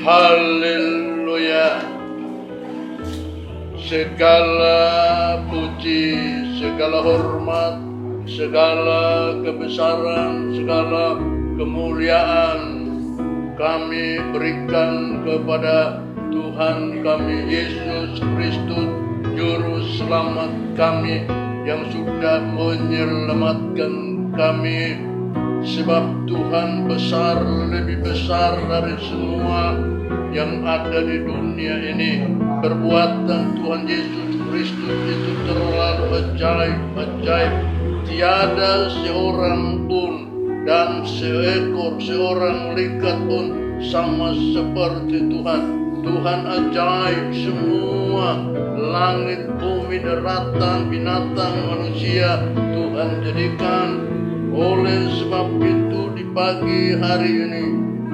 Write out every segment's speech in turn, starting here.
Haleluya. Segala puji, segala hormat, segala kebesaran, segala kemuliaan kami berikan kepada Tuhan kami Yesus Kristus, Juru Selamat kami yang sudah menyelamatkan kami. Sebab Tuhan besar, lebih besar dari semua yang ada di dunia ini. Perbuatan Tuhan Yesus Kristus itu terlalu ajaib. Tiada seorang pun dan seorang malaikat pun sama seperti Tuhan. Tuhan ajaib semua. Langit, bumi, daratan, binatang, manusia Tuhan jadikan. Oleh sebab itu di pagi hari ini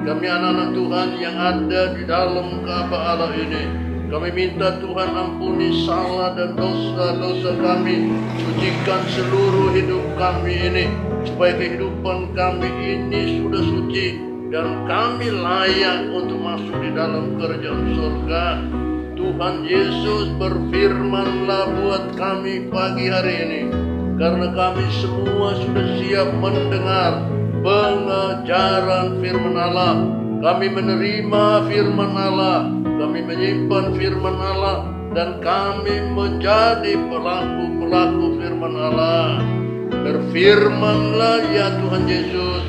kami anak-anak Tuhan yang ada di dalam Ka'bah Allah ini, kami minta Tuhan ampuni salah dan dosa-dosa kami. Sucikan seluruh hidup kami ini, supaya kehidupan kami ini sudah suci dan kami layak untuk masuk di dalam kerajaan surga. Tuhan Yesus berfirmanlah buat kami pagi hari ini, karena kami semua sudah siap mendengar pengajaran firman Allah. Kami menerima firman Allah, kami menyimpan firman Allah, dan kami menjadi pelaku-pelaku firman Allah. Berfirmanlah ya Tuhan Yesus,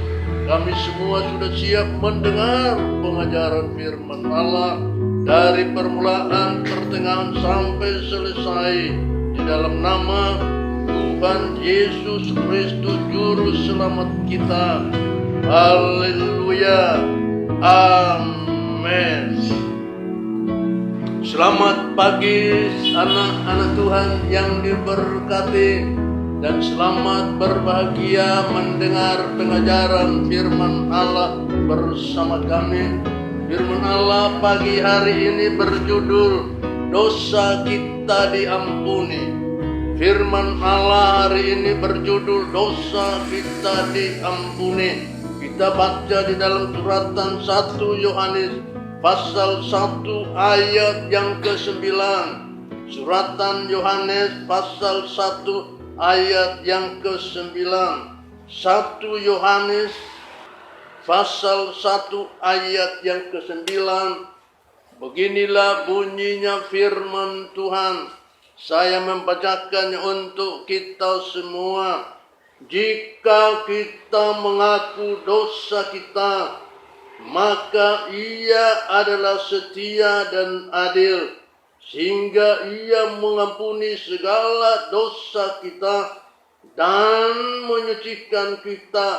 kami semua sudah siap mendengar pengajaran firman Allah dari permulaan, pertengahan sampai selesai, di dalam nama Tuhan Yesus Kristus Juru Selamat kita. Haleluya. Amin. Selamat pagi anak-anak Tuhan yang diberkati, dan selamat berbahagia mendengar pengajaran firman Allah bersama kami. Firman Allah pagi hari ini berjudul Dosa Kita Diampuni. Firman Allah hari ini berjudul Dosa Kita Diampuni. Kita baca di dalam suratan 1 Yohanes pasal 1 ayat yang ke-9. Suratan Yohanes pasal 1 ayat yang ke-9. 1 Yohanes pasal 1 ayat yang ke-9. Beginilah bunyinya firman Tuhan. Saya membacakannya untuk kita semua. Jika kita mengaku dosa kita, maka Ia adalah setia dan adil, sehingga Ia mengampuni segala dosa kita dan menyucikan kita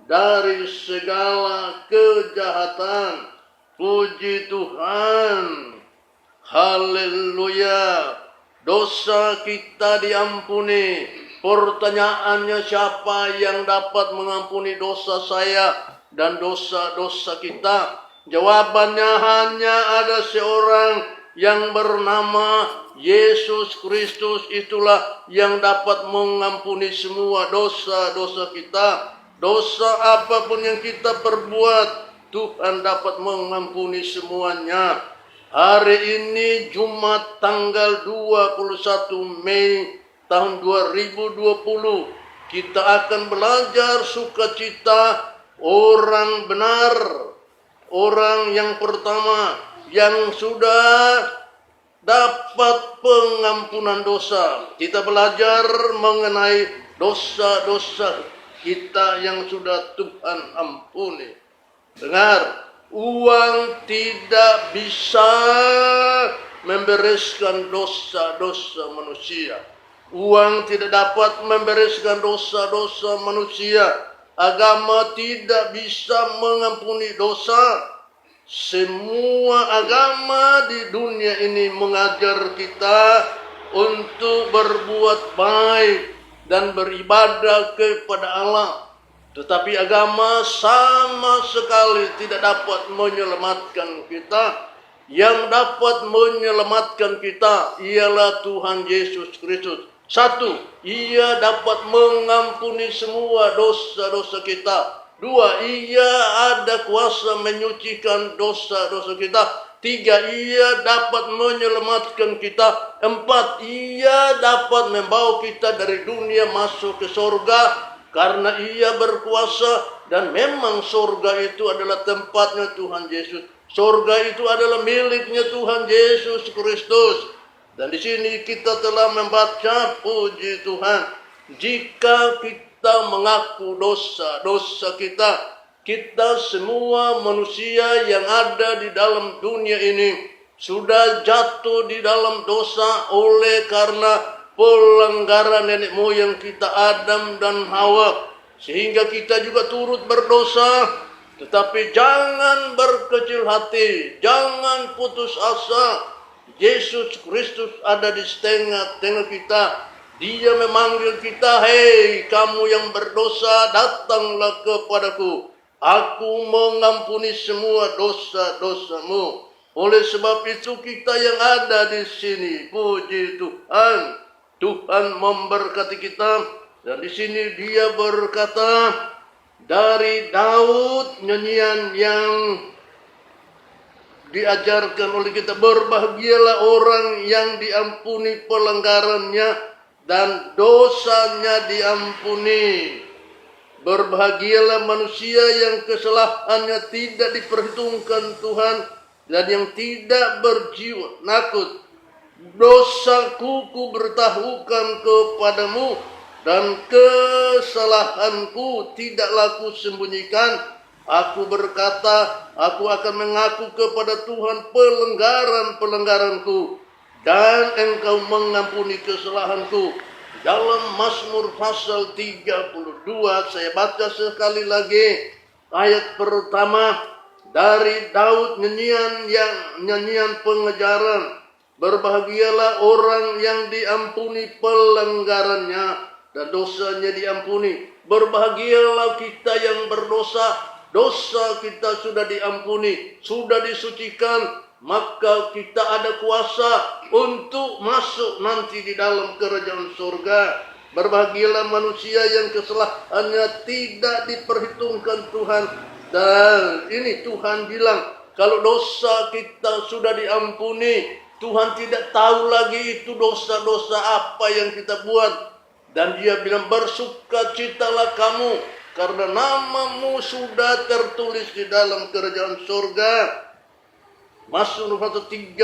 dari segala kejahatan. Puji Tuhan. Haleluya. Dosa kita diampuni. Pertanyaannya, siapa yang dapat mengampuni dosa saya dan dosa-dosa kita? Jawabannya hanya ada seorang yang bernama Yesus Kristus. Itulah yang dapat mengampuni semua dosa-dosa kita. Dosa apapun yang kita perbuat, Tuhan dapat mengampuni semuanya. Hari ini Jumat tanggal 21 Mei tahun 2020, kita akan belajar sukacita orang benar. Orang yang pertama yang sudah dapat pengampunan dosa. Kita belajar mengenai dosa-dosa kita yang sudah Tuhan ampuni. Dengar, uang tidak bisa membereskan dosa-dosa manusia. Uang tidak dapat membereskan dosa-dosa manusia. Agama tidak bisa mengampuni dosa. Semua agama di dunia ini mengajar kita untuk berbuat baik dan beribadah kepada Allah. Tetapi agama sama sekali tidak dapat menyelamatkan kita. Yang dapat menyelamatkan kita ialah Tuhan Yesus Kristus. Satu, Ia dapat mengampuni semua dosa-dosa kita. 2, ia ada kuasa menyucikan dosa-dosa kita. 3, ia dapat menyelamatkan kita. 4, ia dapat membawa kita dari dunia masuk ke surga. Karena ia berkuasa dan memang surga itu adalah tempatnya Tuhan Yesus. Surga itu adalah miliknya Tuhan Yesus Kristus. Dan di sini kita telah membaca, puji Tuhan, jika kita mengaku dosa-dosa kita, kita semua manusia yang ada di dalam dunia ini sudah jatuh di dalam dosa oleh karena pelanggaran nenek moyang kita Adam dan Hawa, sehingga kita juga turut berdosa. Tetapi jangan berkecil hati, jangan putus asa. Yesus Kristus ada di tengah-tengah kita. Dia memanggil kita, hei kamu yang berdosa, datanglah kepadaku. Aku mengampuni semua dosa-dosamu. Oleh sebab itu kita yang ada di sini, puji Tuhan. Tuhan memberkati kita, dan di sini dia berkata dari Daud, nyanyian yang diajarkan oleh kita, berbahagialah orang yang diampuni pelanggarannya dan dosanya diampuni. Berbahagialah manusia yang kesalahannya tidak diperhitungkan Tuhan dan yang tidak berjiwa takut. Dosaku ku bertahukan kepadamu dan kesalahanku tidaklah ku sembunyikan. Aku berkata, aku akan mengaku kepada Tuhan pelanggaran-pelanggaranku dan engkau mengampuni kesalahanku. Dalam Mazmur pasal 32, saya baca sekali lagi ayat pertama dari Daud, nyanyian pengejaran. Berbahagialah orang yang diampuni pelanggarannya dan dosanya diampuni. Berbahagialah kita yang berdosa, dosa kita sudah diampuni, sudah disucikan, maka kita ada kuasa untuk masuk nanti di dalam kerajaan surga. Berbahagialah manusia yang kesalahannya tidak diperhitungkan Tuhan. Dan ini Tuhan bilang, kalau dosa kita sudah diampuni, Tuhan tidak tahu lagi itu dosa-dosa apa yang kita buat. Dan dia bilang, bersukacitalah kamu karena namamu sudah tertulis di dalam kerajaan surga. Mazmur 32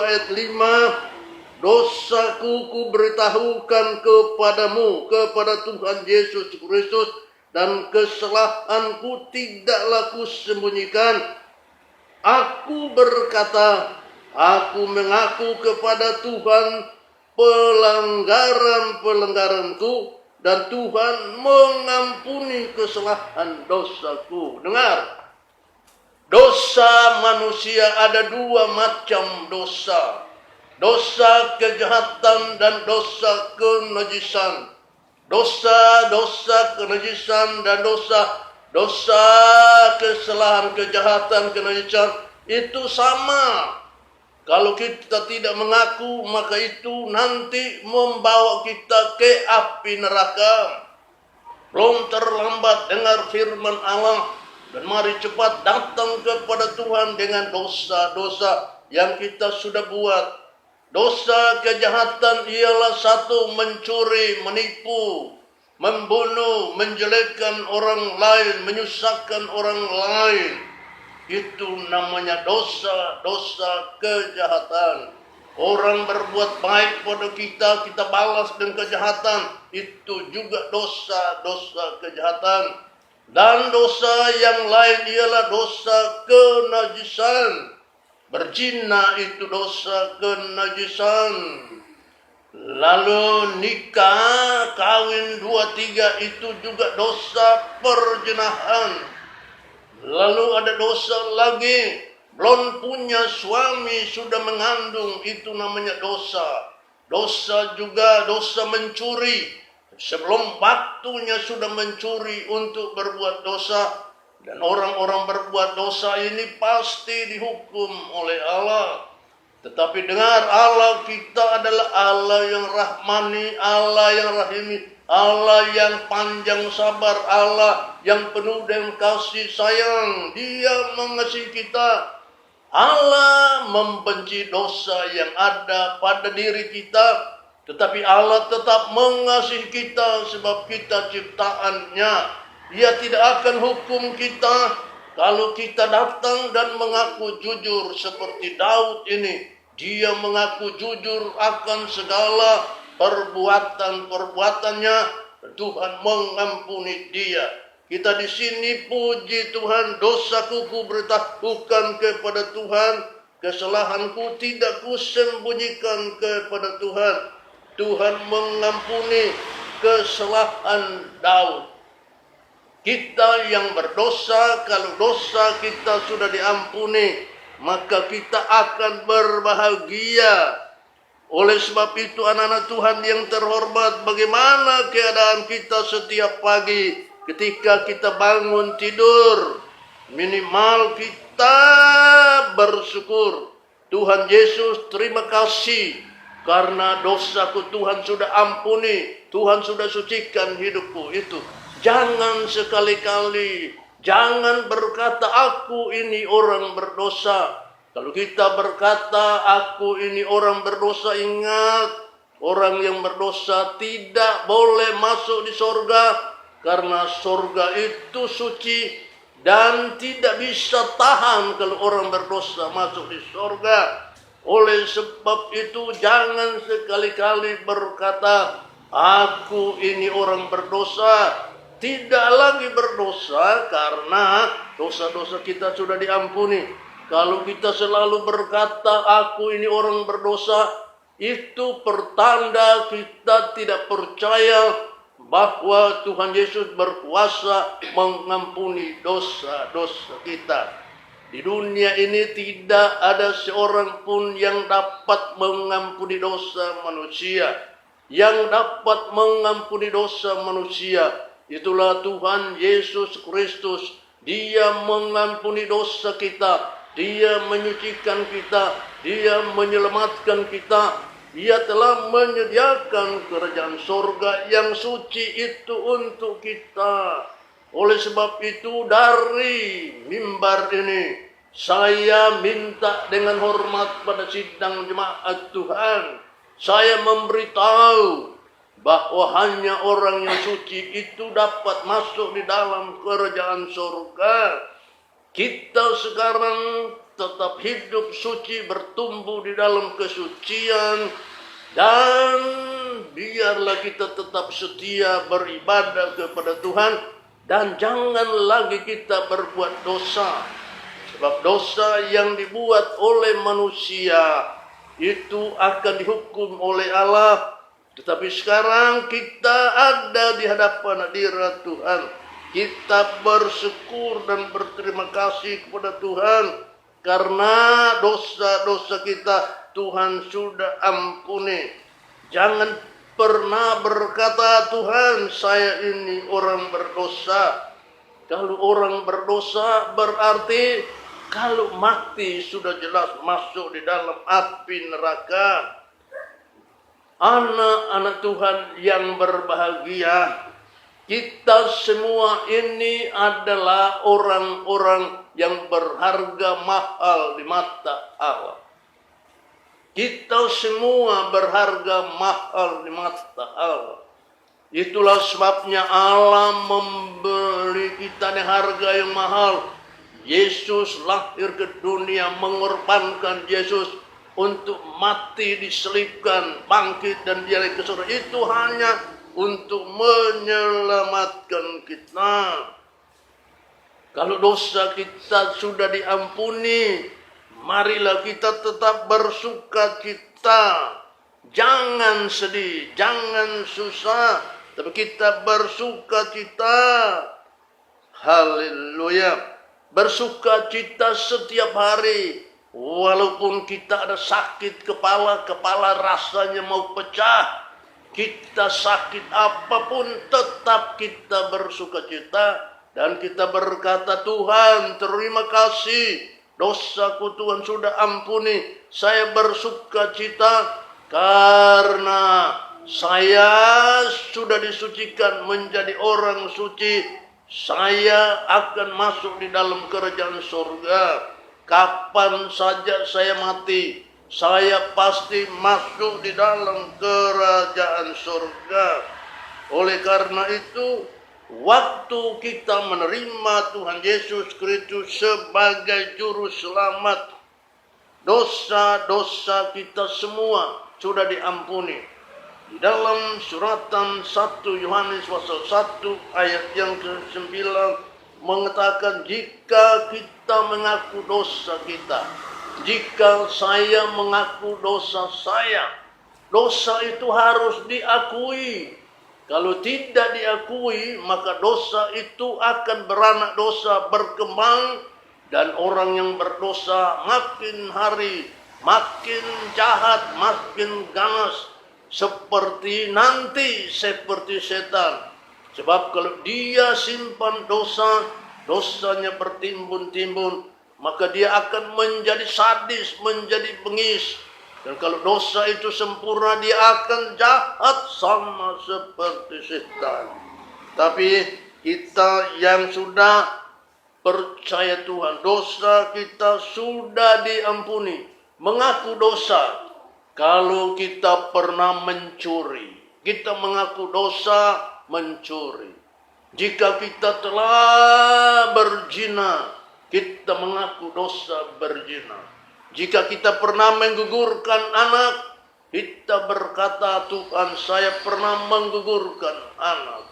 ayat 5, dosaku ku beritahukan kepadamu, kepada Tuhan Yesus Kristus, dan kesalahanku tidaklah ku sembunyikan. Aku berkata, aku mengaku kepada Tuhan pelanggaran-pelanggaranku dan Tuhan mengampuni kesalahan dosaku. Dengar, dosa manusia ada 2 macam dosa. Dosa kejahatan dan dosa kenajisan. Dosa kenajisan dan dosa kesalahan, kejahatan, kenajisan itu sama. Kalau kita tidak mengaku, maka itu nanti membawa kita ke api neraka. Belum terlambat dengar firman Allah, dan mari cepat datang kepada Tuhan dengan dosa-dosa yang kita sudah buat. Dosa kejahatan ialah 1, mencuri, menipu, membunuh, menjelekkan orang lain, menyusahkan orang lain. Itu namanya dosa kejahatan. Orang berbuat baik pada kita, kita balas dengan kejahatan. Itu juga dosa kejahatan. Dan dosa yang lain ialah dosa kenajisan. Berzina itu dosa kenajisan. Lalu nikah, kawin 2-3 itu juga dosa perzinahan. Lalu ada dosa lagi, belum punya suami sudah mengandung, itu namanya dosa. Dosa juga dosa mencuri, sebelum waktunya sudah mencuri untuk berbuat dosa. Dan orang-orang berbuat dosa ini pasti dihukum oleh Allah. Tetapi dengar, Allah kita adalah Allah yang rahmani, Allah yang rahimi, Allah yang panjang sabar, Allah yang penuh dengan kasih sayang. Dia mengasihi kita. Allah membenci dosa yang ada pada diri kita, tetapi Allah tetap mengasihi kita sebab kita ciptaannya. Dia tidak akan hukum kita kalau kita datang dan mengaku jujur seperti Daud ini. Dia mengaku jujur akan segala perbuatan-perbuatannya. Tuhan mengampuni dia. Kita di sini puji Tuhan, dosaku ku beritahukan kepada Tuhan, kesalahanku tidak kusembunyikan kepada Tuhan. Tuhan mengampuni kesalahan Daud. Kita yang berdosa, kalau dosa kita sudah diampuni, maka kita akan berbahagia. Oleh sebab itu anak-anak Tuhan yang terhormat, bagaimana keadaan kita setiap pagi ketika kita bangun tidur? Minimal kita bersyukur. Tuhan Yesus, terima kasih karena dosaku Tuhan sudah ampuni, Tuhan sudah sucikan hidupku. Itu jangan sekali-kali, jangan berkata aku ini orang berdosa. Kalau kita berkata aku ini orang berdosa, ingat, orang yang berdosa tidak boleh masuk di sorga, karena sorga itu suci dan tidak bisa tahan kalau orang berdosa masuk di sorga. Oleh sebab itu jangan sekali-kali berkata aku ini orang berdosa. Tidak lagi berdosa karena dosa-dosa kita sudah diampuni. Kalau kita selalu berkata aku ini orang berdosa, itu pertanda kita tidak percaya bahwa Tuhan Yesus berkuasa mengampuni dosa-dosa kita. Di dunia ini tidak ada seorang pun yang dapat mengampuni dosa manusia. Yang dapat mengampuni dosa manusia, itulah Tuhan Yesus Kristus. Dia mengampuni dosa kita. Dia menyucikan kita, Dia menyelamatkan kita. Dia telah menyediakan kerajaan sorga yang suci itu untuk kita. Oleh sebab itu dari mimbar ini saya minta dengan hormat pada sidang jemaat Tuhan, saya memberitahu bahwa hanya orang yang suci itu dapat masuk di dalam kerajaan sorga. Kita sekarang tetap hidup suci, bertumbuh di dalam kesucian, dan biarlah kita tetap setia beribadah kepada Tuhan, dan jangan lagi kita berbuat dosa. Sebab dosa yang dibuat oleh manusia itu akan dihukum oleh Allah. Tetapi sekarang kita ada di hadapan hadirat Tuhan. Kita bersyukur dan berterima kasih kepada Tuhan karena dosa-dosa kita Tuhan sudah ampuni. Jangan pernah berkata Tuhan saya ini orang berdosa. Kalau orang berdosa berarti kalau mati sudah jelas masuk di dalam api neraka. Anak-anak Tuhan yang berbahagia, kita semua ini adalah orang-orang yang berharga mahal di mata Allah. Kita semua berharga mahal di mata Allah. Itulah sebabnya Allah memberi kita dengan harga yang mahal. Yesus lahir ke dunia, mengorbankan Yesus untuk mati, diselipkan, bangkit dan dia ke surga. Itu hanya untuk menyelamatkan kita. Kalau dosa kita sudah diampuni, marilah kita tetap bersuka cita. Jangan sedih, jangan susah, tapi kita bersuka cita. Haleluya. Bersuka cita setiap hari. Walaupun kita ada sakit kepala, kepala rasanya mau pecah, kita sakit apapun tetap kita bersuka cita dan kita berkata Tuhan terima kasih, dosaku Tuhan sudah ampuni, saya bersuka cita karena Saya sudah disucikan menjadi orang suci. Saya akan masuk di dalam kerajaan surga. Kapan saja saya mati, saya pasti masuk di dalam kerajaan surga. Oleh karena itu, waktu kita menerima Tuhan Yesus Kristus sebagai juru selamat, dosa-dosa kita semua sudah diampuni. Di dalam suratan 1 Yohanes pasal 1 ayat yang ke-9 mengatakan, jika kita mengaku dosa kita, jika saya mengaku dosa saya, dosa itu harus diakui. Kalau tidak diakui, maka dosa itu akan beranak dosa, berkembang, dan orang yang berdosa makin hari makin jahat, makin ganas, seperti setan. Sebab kalau dia simpan dosa, dosanya bertimbun-timbun, maka dia akan menjadi sadis, menjadi bengis. Dan kalau dosa itu sempurna, dia akan jahat sama seperti setan. Tapi kita yang sudah percaya Tuhan, dosa kita sudah diampuni. Mengaku dosa. Kalau kita pernah mencuri, kita mengaku dosa mencuri. Jika kita telah berzina, kita mengaku dosa berzina. Jika kita pernah menggugurkan anak, kita berkata, Tuhan, saya pernah menggugurkan anak.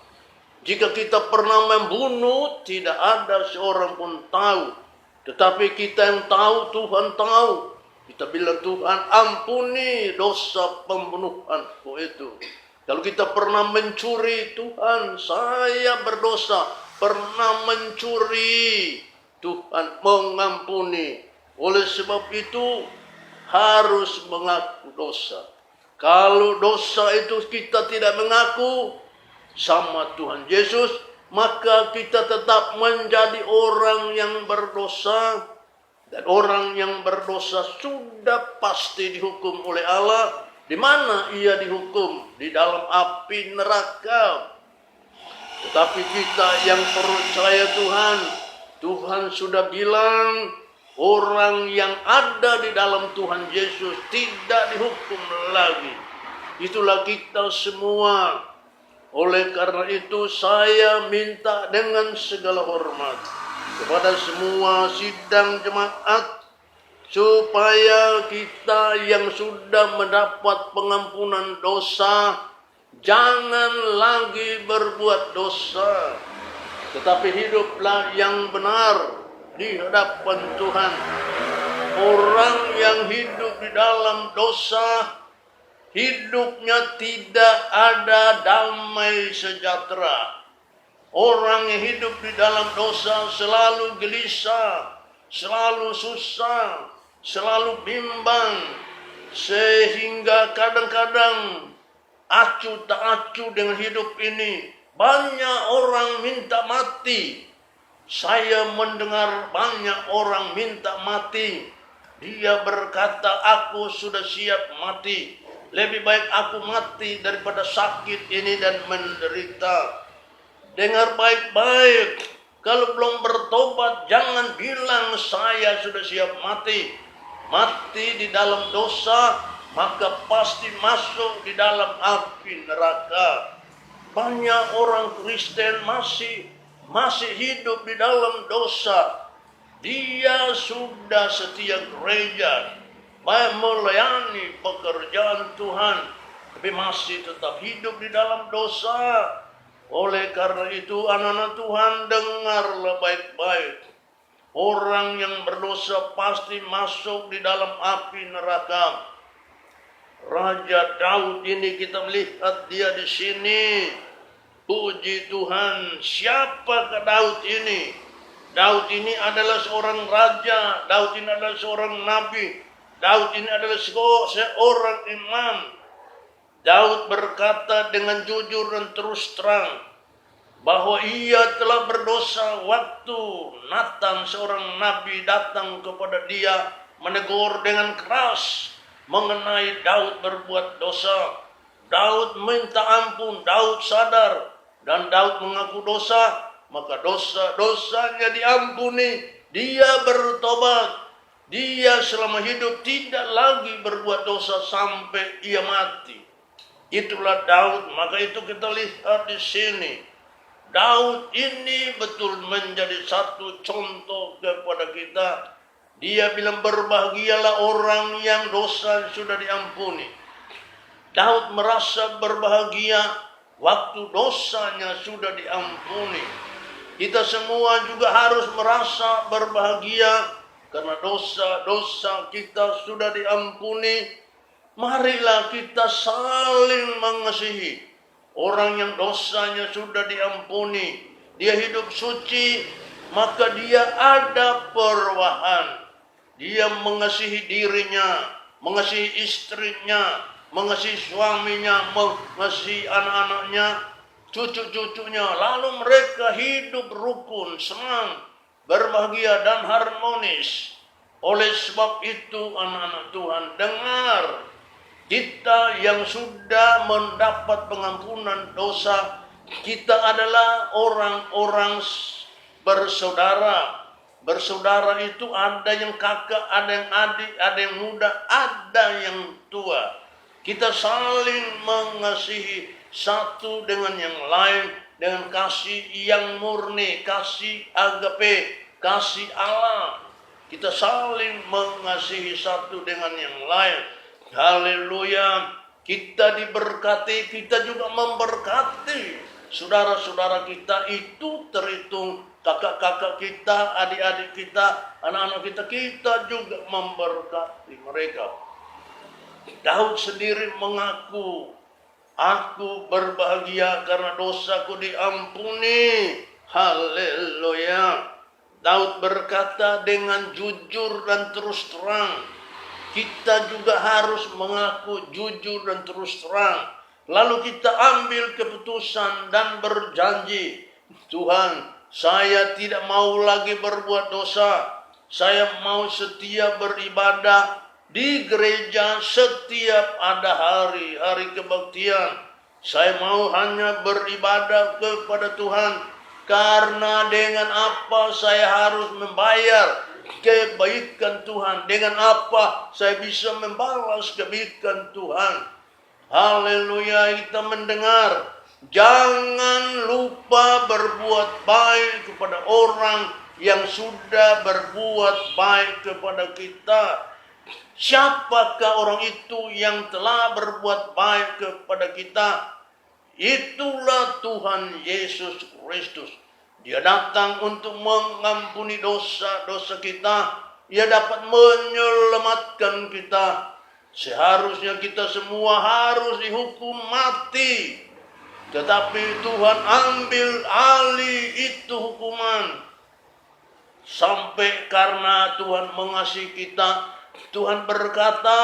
Jika kita pernah membunuh, tidak ada seorang pun tahu. Tetapi kita yang tahu, Tuhan tahu. Kita bilang, Tuhan, ampuni dosa pembunuhanku itu. Kalau kita pernah mencuri, Tuhan, saya berdosa, pernah mencuri. Tuhan mengampuni. Oleh sebab itu, harus mengaku dosa. Kalau dosa itu kita tidak mengaku sama Tuhan Yesus, maka kita tetap menjadi orang yang berdosa. Dan orang yang berdosa sudah pasti dihukum oleh Allah. Di mana ia dihukum? Di dalam api neraka. Tetapi kita yang percaya Tuhan, Tuhan sudah bilang, orang yang ada di dalam Tuhan Yesus tidak dihukum lagi. Itulah kita semua. Oleh karena itu saya minta dengan segala hormat kepada semua sidang jemaat, supaya kita yang sudah mendapat pengampunan dosa, jangan lagi berbuat dosa, tetapi hiduplah yang benar di hadapan Tuhan. Orang yang hidup di dalam dosa, hidupnya tidak ada damai sejahtera. Orang yang hidup di dalam dosa selalu gelisah, selalu susah, selalu bimbang, sehingga kadang-kadang acuh tak acuh dengan hidup ini. Banyak orang minta mati. Saya mendengar banyak orang minta mati. Dia berkata, aku sudah siap mati. Lebih baik aku mati daripada sakit ini dan menderita. Dengar baik-baik, kalau belum bertobat, jangan bilang saya sudah siap mati. Mati di dalam dosa, maka pasti masuk di dalam api neraka. Banyak orang Kristen masih hidup di dalam dosa. Dia sudah setia gereja, baik melayani pekerjaan Tuhan, tapi masih tetap hidup di dalam dosa. Oleh karena itu, anak-anak Tuhan, dengarlah baik-baik. Orang yang berdosa pasti masuk di dalam api neraka. Raja Daud ini kita melihat dia di sini. Puji Tuhan, siapakah Daud ini? Daud ini adalah seorang raja. Daud ini adalah seorang nabi. Daud ini adalah seorang imam. Daud berkata dengan jujur dan terus terang bahwa ia telah berdosa waktu Nathan seorang nabi datang kepada dia menegur dengan keras mengenai Daud berbuat dosa. Daud minta ampun, Daud sadar, dan Daud mengaku dosa, maka dosa-dosanya diampuni. Dia bertobat. Dia selama hidup tidak lagi berbuat dosa sampai ia mati. Itulah Daud. Maka itu kita lihat di sini. Daud ini betul menjadi satu contoh kepada kita. Dia bilang berbahagialah orang yang dosa sudah diampuni. Daud merasa berbahagia waktu dosanya sudah diampuni. Kita semua juga harus merasa berbahagia karena dosa-dosa kita sudah diampuni. Marilah kita saling mengasihi orang yang dosanya sudah diampuni. Dia hidup suci, maka dia ada perubahan. Dia mengasihi dirinya, mengasihi istrinya, mengasihi suaminya, mengasihi anak-anaknya, cucu-cucunya. Lalu mereka hidup rukun, senang, berbahagia dan harmonis. Oleh sebab itu anak-anak Tuhan, dengar, kita yang sudah mendapat pengampunan dosa, kita adalah orang-orang bersaudara. Bersaudara itu ada yang kakak, ada yang adik, ada yang muda, ada yang tua. Kita saling mengasihi satu dengan yang lain dengan kasih yang murni, kasih agape, kasih Allah. Kita saling mengasihi satu dengan yang lain. Haleluya. Kita diberkati, kita juga memberkati saudara-saudara kita. Itu terhitung kakak-kakak kita, adik-adik kita, anak-anak kita juga memberkati mereka. Daud sendiri mengaku, aku berbahagia karena dosaku diampuni. Haleluya. Daud berkata dengan jujur dan terus terang. Kita juga harus mengaku jujur dan terus terang. Lalu kita ambil keputusan dan berjanji, Tuhan, saya tidak mau lagi berbuat dosa. Saya mau setia beribadah di gereja setiap ada hari kebaktian. Saya mau hanya beribadah kepada Tuhan. Karena dengan apa saya harus membayar kebaikan Tuhan. Dengan apa saya bisa membalas kebaikan Tuhan. Haleluya, kita mendengar. Jangan lupa berbuat baik kepada orang yang sudah berbuat baik kepada kita. Siapakah orang itu yang telah berbuat baik kepada kita? Itulah Tuhan Yesus Kristus. Dia datang untuk mengampuni dosa-dosa kita. Dia dapat menyelamatkan kita. Seharusnya kita semua harus dihukum mati. Tetapi Tuhan ambil alih itu hukuman. Sampai karena Tuhan mengasihi kita, Tuhan berkata,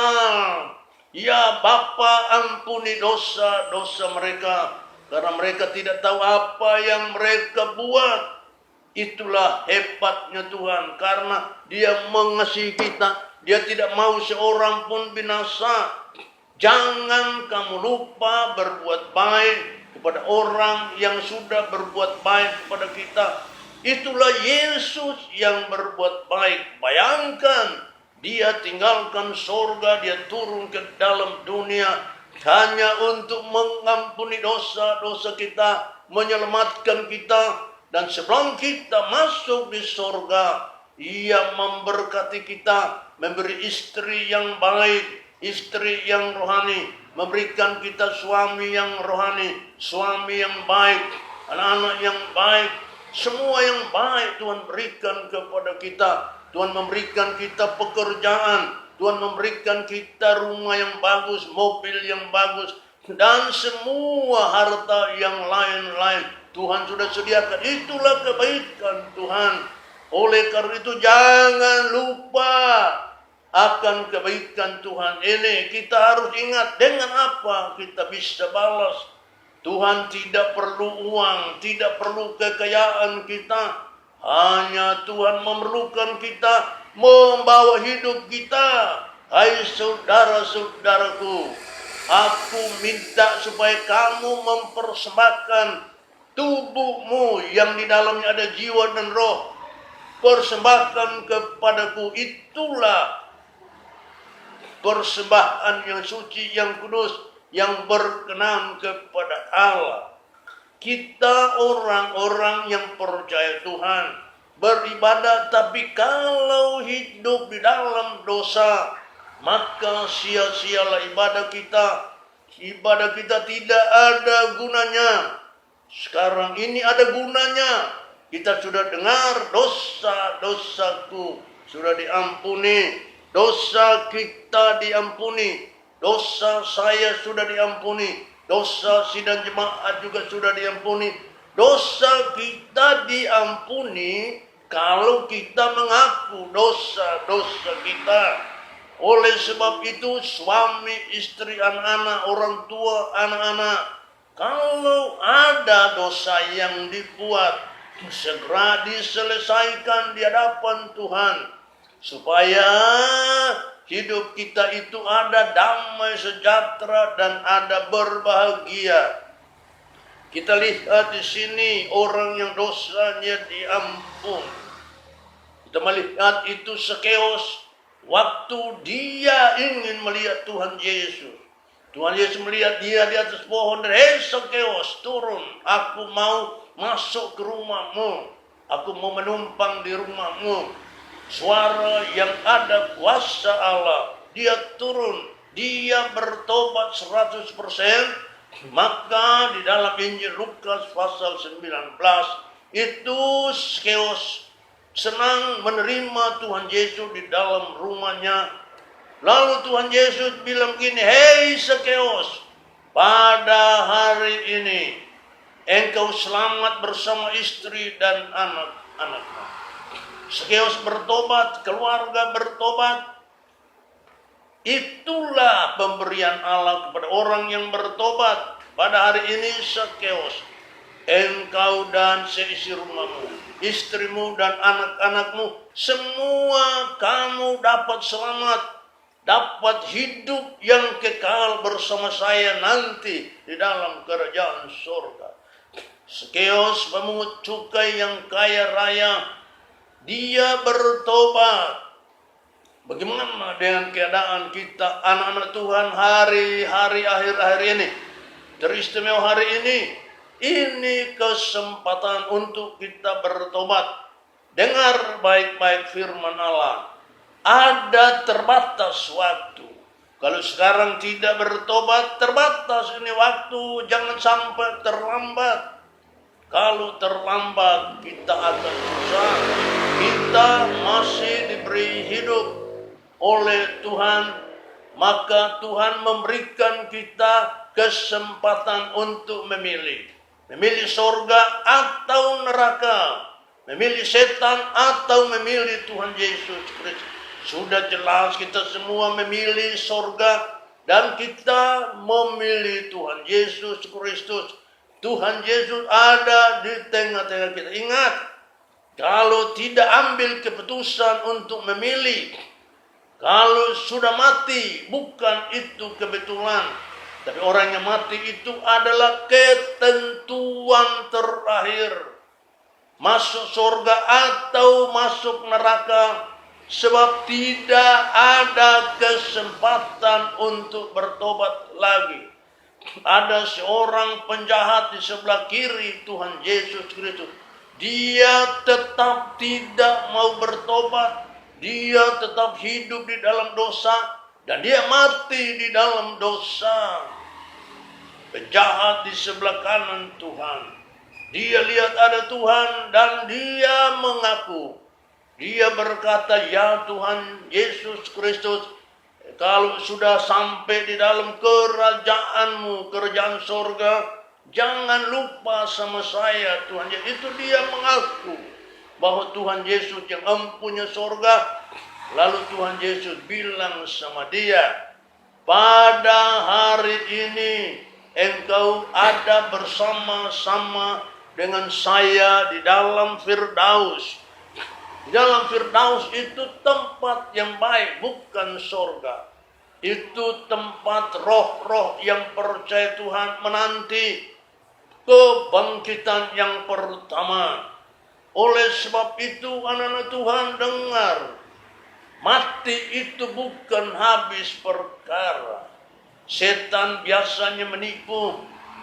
ya Bapa, ampuni dosa-dosa mereka, karena mereka tidak tahu apa yang mereka buat. Itulah hebatnya Tuhan, karena Dia mengasihi kita. Dia tidak mau seorang pun binasa. Jangan kamu lupa berbuat baik kepada orang yang sudah berbuat baik kepada kita. Itulah Yesus yang berbuat baik. Bayangkan, Dia tinggalkan sorga, Dia turun ke dalam dunia hanya untuk mengampuni dosa-dosa kita, menyelamatkan kita. Dan sebelum kita masuk di sorga, Ia memberkati kita, memberi istri yang baik, istri yang rohani, memberikan kita suami yang rohani, suami yang baik, anak-anak yang baik, semua yang baik Tuhan berikan kepada kita. Tuhan memberikan kita pekerjaan, Tuhan memberikan kita rumah yang bagus, mobil yang bagus, dan semua harta yang lain-lain Tuhan sudah sediakan. Itulah kebaikan Tuhan. Oleh karena itu jangan lupa akan kebaikan Tuhan ini. Kita harus ingat dengan apa kita bisa balas. Tuhan tidak perlu uang, tidak perlu kekayaan kita. Hanya Tuhan memerlukan kita membawa hidup kita. Hai saudara-saudaraku, Aku minta supaya kamu mempersembahkan tubuhmu yang di dalamnya ada jiwa dan roh. Persembahkan kepadaku, itulah persembahan yang suci, yang kudus, yang berkenan kepada Allah. Kita orang-orang yang percaya Tuhan, beribadah, tapi kalau hidup di dalam dosa, maka sia-sialah ibadah kita. Ibadah kita tidak ada gunanya. Sekarang ini ada gunanya. Kita sudah dengar dosa-dosaku sudah diampuni. Dosa kita diampuni. Dosa saya sudah diampuni. Dosa sidang jemaat juga sudah diampuni. Dosa kita diampuni kalau kita mengaku dosa-dosa kita. Oleh sebab itu, suami, istri, anak-anak, orang tua, anak-anak, kalau ada dosa yang dibuat, segera diselesaikan di hadapan Tuhan, supaya hidup kita itu ada damai sejahtera dan ada berbahagia. Kita lihat di sini orang yang dosanya diampun. Kita melihat itu Zakeus waktu dia ingin melihat Tuhan Yesus. Tuhan Yesus melihat dia di atas pohon dan, "Hei Zakeus, turun, aku mau masuk ke rumahmu, aku mau menumpang di rumahmu." Suara yang ada kuasa Allah, dia turun, dia bertobat 100%. Maka di dalam Injil Lukas pasal 19 itu Zakeus senang menerima Tuhan Yesus di dalam rumahnya. Lalu Tuhan Yesus bilang gini, "Hei Zakeus, pada hari ini engkau selamat bersama istri dan anak-anakmu." Zakeus bertobat, keluarga bertobat. Itulah pemberian Allah kepada orang yang bertobat. Pada hari ini Zakeus, engkau dan seisi rumahmu, istrimu dan anak-anakmu, semua kamu dapat selamat. Dapat hidup yang kekal bersama saya nanti di dalam kerajaan surga. Zakeus, pemungut cukai yang kaya raya, dia bertobat. Bagaimana dengan keadaan kita anak-anak Tuhan hari-hari akhir-akhir ini? Teristimewa hari ini. Ini kesempatan untuk kita bertobat. Dengar baik-baik firman Allah. Ada terbatas waktu. Kalau sekarang tidak bertobat, terbatas ini waktu. Jangan sampai terlambat. Kalau terlambat, kita akan susah. Kita masih diberi hidup oleh Tuhan. Maka Tuhan memberikan kita kesempatan untuk memilih. Memilih surga atau neraka. Memilih setan atau memilih Tuhan Yesus Kristus. Sudah jelas kita semua memilih surga dan kita memilih Tuhan Yesus Kristus. Tuhan Yesus ada di tengah-tengah kita. Ingat, kalau tidak ambil keputusan untuk memilih, kalau sudah mati, bukan itu kebetulan. Tapi orang yang mati itu adalah ketentuan terakhir. Masuk surga atau masuk neraka. Sebab tidak ada kesempatan untuk bertobat lagi. Ada seorang penjahat di sebelah kiri Tuhan Yesus Kristus. Dia tetap tidak mau bertobat. Dia tetap hidup di dalam dosa. Dan dia mati di dalam dosa. Penjahat di sebelah kanan Tuhan. Dia lihat ada Tuhan dan dia mengaku. Dia berkata, "Ya Tuhan Yesus Kristus, kalau sudah sampai di dalam kerajaanmu, kerajaan surga, jangan lupa sama saya Tuhan." Itu dia mengaku bahwa Tuhan Yesus yang empunya surga. Lalu Tuhan Yesus bilang sama dia, "Pada hari ini engkau ada bersama-sama dengan saya di dalam Firdaus." Di dalam Firdaus itu tempat yang baik, bukan surga. itu tempat roh-roh yang percaya Tuhan menanti kebangkitan yang pertama. Oleh sebab itu anak-anak Tuhan dengar, mati itu bukan habis perkara. Setan biasanya menipu.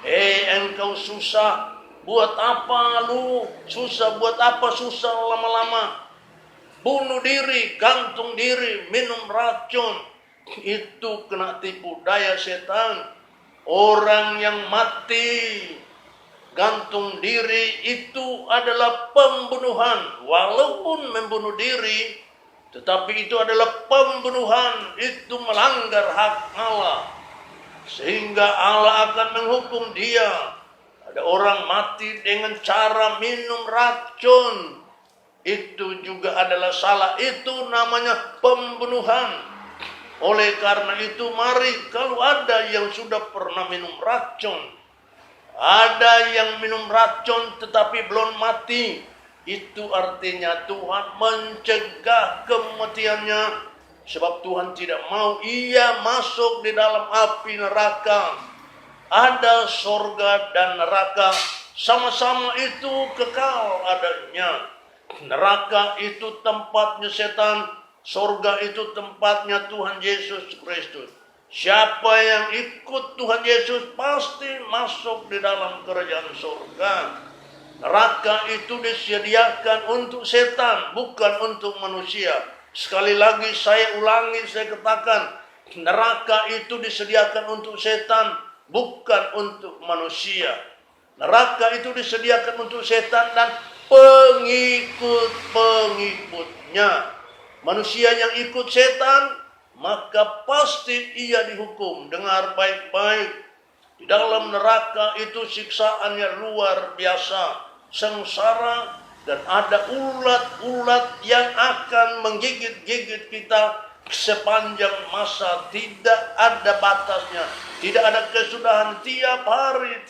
Engkau susah, buat apa lu? Susah, buat apa susah lama-lama? Bunuh diri, gantung diri, minum racun. Itu kena tipu daya setan. Orang yang mati gantung diri itu adalah pembunuhan. Walaupun membunuh diri, tetapi itu adalah pembunuhan. Itu melanggar hak Allah. Sehingga Allah akan menghukum dia. Ada orang mati dengan cara minum racun. Itu juga adalah salah. Itu namanya pembunuhan. Oleh karena itu mari, kalau ada yang sudah pernah minum racun, ada yang minum racun tetapi belum mati, itu artinya Tuhan mencegah kematiannya. Sebab Tuhan tidak mau ia masuk di dalam api neraka. Ada sorga dan neraka, sama-sama itu kekal adanya. Neraka itu tempatnya setan, sorga itu tempatnya Tuhan Yesus Kristus. Siapa yang ikut Tuhan Yesus pasti masuk di dalam kerajaan sorga. Neraka itu disediakan untuk setan, bukan untuk manusia. Sekali lagi saya ulangi, saya katakan, neraka itu disediakan untuk setan, bukan untuk manusia. Neraka itu disediakan untuk setan dan pengikut-pengikutnya. Manusia yang ikut setan, maka pasti ia dihukum. Dengar baik-baik. Di dalam neraka itu siksaannya luar biasa, sengsara, dan ada ulat-ulat yang akan menggigit-gigit kita sepanjang masa. Tidak ada batasnya, tidak ada kesudahan. Tiap hari,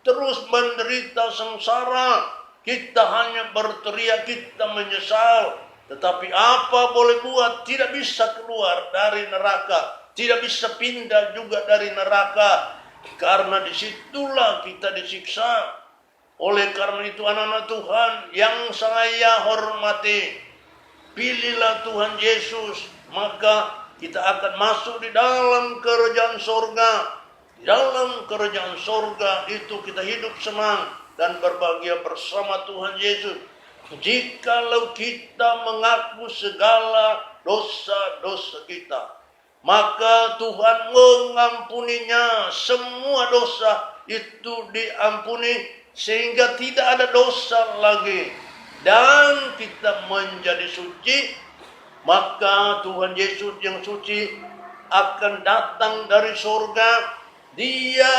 terus menderita sengsara. Kita hanya berteriak, kita menyesal. Tetapi apa boleh buat, tidak bisa keluar dari neraka, tidak bisa pindah juga dari neraka, karena disitulah kita disiksa. Oleh karena itu anak-anak Tuhan yang saya hormati, pilihlah Tuhan Yesus, maka kita akan masuk di dalam kerajaan sorga. Di dalam kerajaan sorga itu kita hidup senang dan berbahagia bersama Tuhan Yesus. Jikalau kita mengaku segala dosa-dosa kita, maka Tuhan mengampuninya. Semua dosa itu diampuni sehingga tidak ada dosa lagi, dan kita menjadi suci. Maka Tuhan Yesus yang suci akan datang dari surga. Dia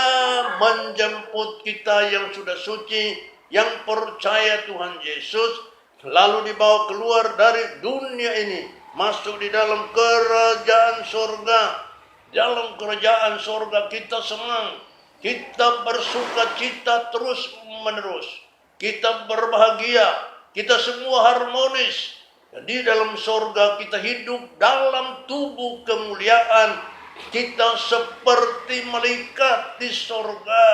menjemput kita yang sudah suci, yang percaya Tuhan Yesus, lalu dibawa keluar dari dunia ini, masuk di dalam kerajaan surga. Dalam kerajaan surga kita senang, kita bersuka cita terus menerus, kita berbahagia, kita semua harmonis. Di dalam surga kita hidup dalam tubuh kemuliaan, kita seperti malaikat di surga.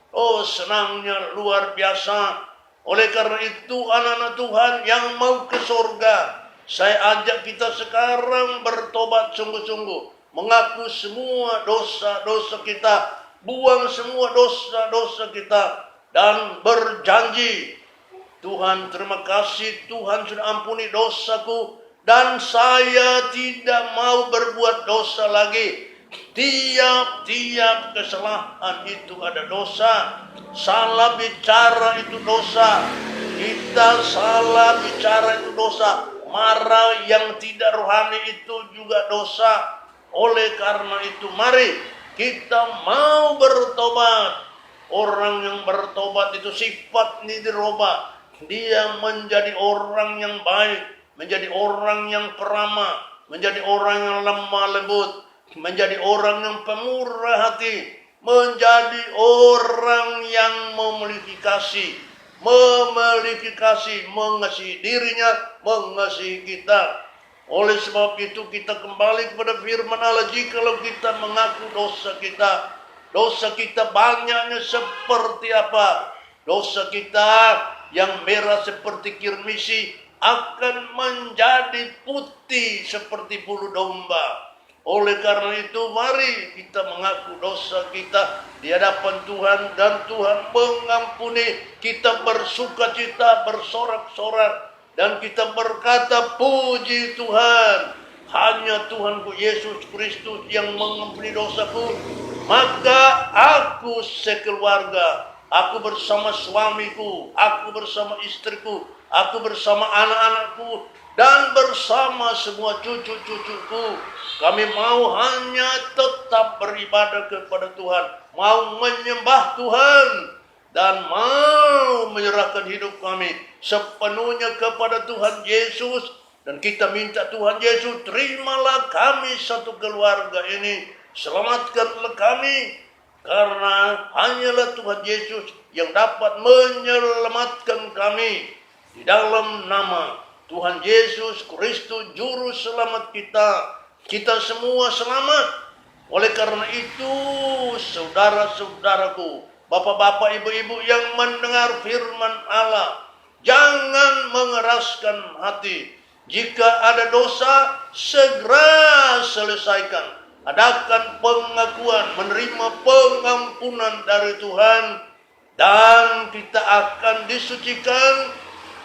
Oh, senangnya luar biasa. Oleh karena itu anak-anak Tuhan yang mau ke surga, saya ajak kita sekarang bertobat sungguh-sungguh, mengaku semua dosa-dosa kita, buang semua dosa-dosa kita, dan berjanji, Tuhan terima kasih, Tuhan sudah ampuni dosaku, dan saya tidak mau berbuat dosa lagi. Tiap-tiap kesalahan itu ada dosa. Salah bicara itu dosa. Kita salah bicara itu dosa. Marah yang tidak rohani itu juga dosa. Oleh karena itu mari kita mau bertobat. Orang yang bertobat itu sifat ini dirubah. Dia menjadi orang yang baik, menjadi orang yang peramah, menjadi orang yang lemah lembut, menjadi orang yang pemurah hati, menjadi orang yang memiliki kasih, mengasihi dirinya, mengasihi kita. Oleh sebab itu kita kembali kepada firman Allah. Jikalau kita mengaku dosa kita banyaknya seperti apa? Dosa kita yang merah seperti kirmisi akan menjadi putih seperti bulu domba. Oleh karena itu mari kita mengaku dosa kita di hadapan Tuhan, dan Tuhan mengampuni. Kita bersukacita, bersorak-sorak, dan kita berkata, puji Tuhan, hanya Tuhanku Yesus Kristus yang mengampuni dosaku. Maka aku sekeluarga, aku bersama suamiku, aku bersama istriku, aku bersama anak-anakku, dan bersama semua cucu-cucuku, kami mau hanya tetap beribadah kepada Tuhan, mau menyembah Tuhan, dan mau menyerahkan hidup kami sepenuhnya kepada Tuhan Yesus. Dan kita minta Tuhan Yesus, terimalah kami satu keluarga ini, selamatkanlah kami, karena hanyalah Tuhan Yesus yang dapat menyelamatkan kami. Di dalam nama Tuhan Yesus Kristus Juru Selamat kita semua selamat. Oleh karena itu, saudara-saudaraku, bapak-bapak, ibu-ibu yang mendengar firman Allah, jangan mengeraskan hati. Jika ada dosa, segera selesaikan. Adakan pengakuan, menerima pengampunan dari Tuhan, dan kita akan disucikan.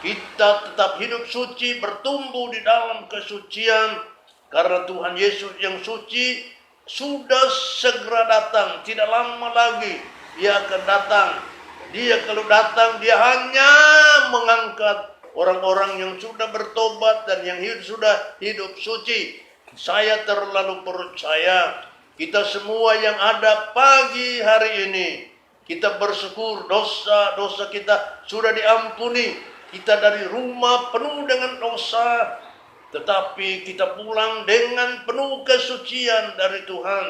Kita tetap hidup suci, bertumbuh di dalam kesucian, karena Tuhan Yesus yang suci sudah segera datang. Tidak lama lagi Dia akan datang. Dia kalau datang, Dia hanya mengangkat orang-orang yang sudah bertobat dan yang sudah hidup suci. Saya terlalu percaya kita semua yang ada pagi hari ini, kita bersyukur dosa-dosa kita sudah diampuni. Kita dari rumah penuh dengan dosa, tetapi kita pulang dengan penuh kesucian dari Tuhan.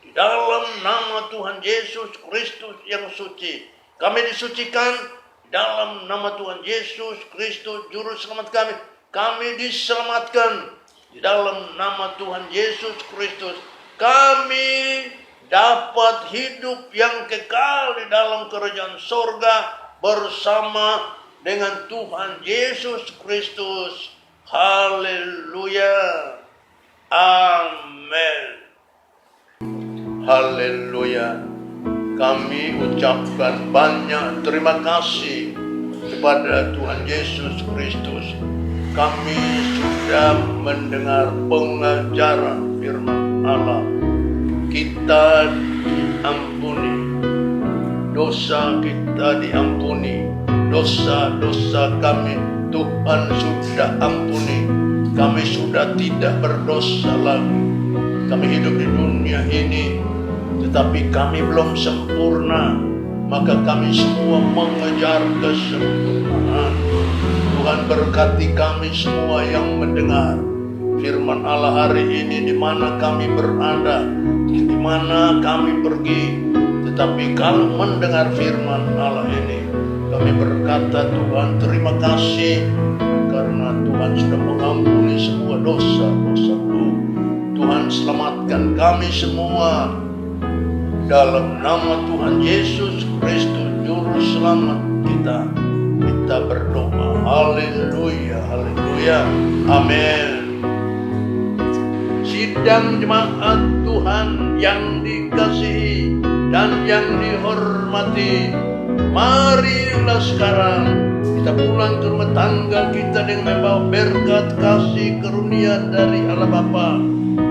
Di dalam nama Tuhan Yesus Kristus yang suci, kami disucikan. Dalam nama Tuhan Yesus Kristus Juru Selamat kami diselamatkan. Di dalam nama Tuhan Yesus Kristus, kami dapat hidup yang kekal di dalam kerajaan sorga bersama dengan Tuhan Yesus Kristus. Haleluya. Amin. Haleluya. Kami ucapkan banyak terima kasih kepada Tuhan Yesus Kristus. Kami sudah mendengar pengajaran firman Allah. Kita diampuni, dosa kita diampuni, dosa-dosa kami Tuhan sudah ampuni. Kami sudah tidak berdosa lagi. Kami hidup di dunia ini, tetapi kami belum sempurna. Maka kami semua mengejar kesempurnaan. Tuhan berkati kami semua yang mendengar firman Allah hari ini, di mana kami berada, di mana kami pergi. Tetapi kalau mendengar firman Allah ini, kami berkata, Tuhan terima kasih, karena Tuhan sudah mengampuni semua dosa-dosaku. Tuhan selamatkan kami semua. Dalam nama Tuhan Yesus Kristus Juru Selamat kita berdoa. Haleluya, haleluya, amin. Sidang jemaat Tuhan yang dikasihi dan yang dihormati, marilah sekarang kita pulang ke rumah tangga kita dengan membawa berkat kasih karunia dari Allah Bapa,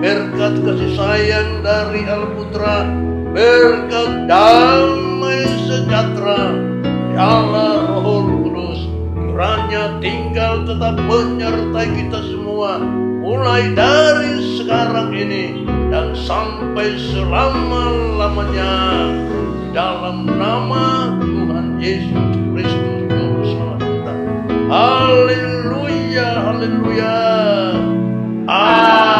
berkat kasih sayang dari Allah Putra, berkat damai sejahtera dari Allah Roh Kudus kiranya tinggal tetap menyertai kita semua, mulai dari sekarang ini dan sampai selama-lamanya. Dalam nama Tuhan Yesus Kristus Juru Selamat kita. Haleluya, haleluya. Amin.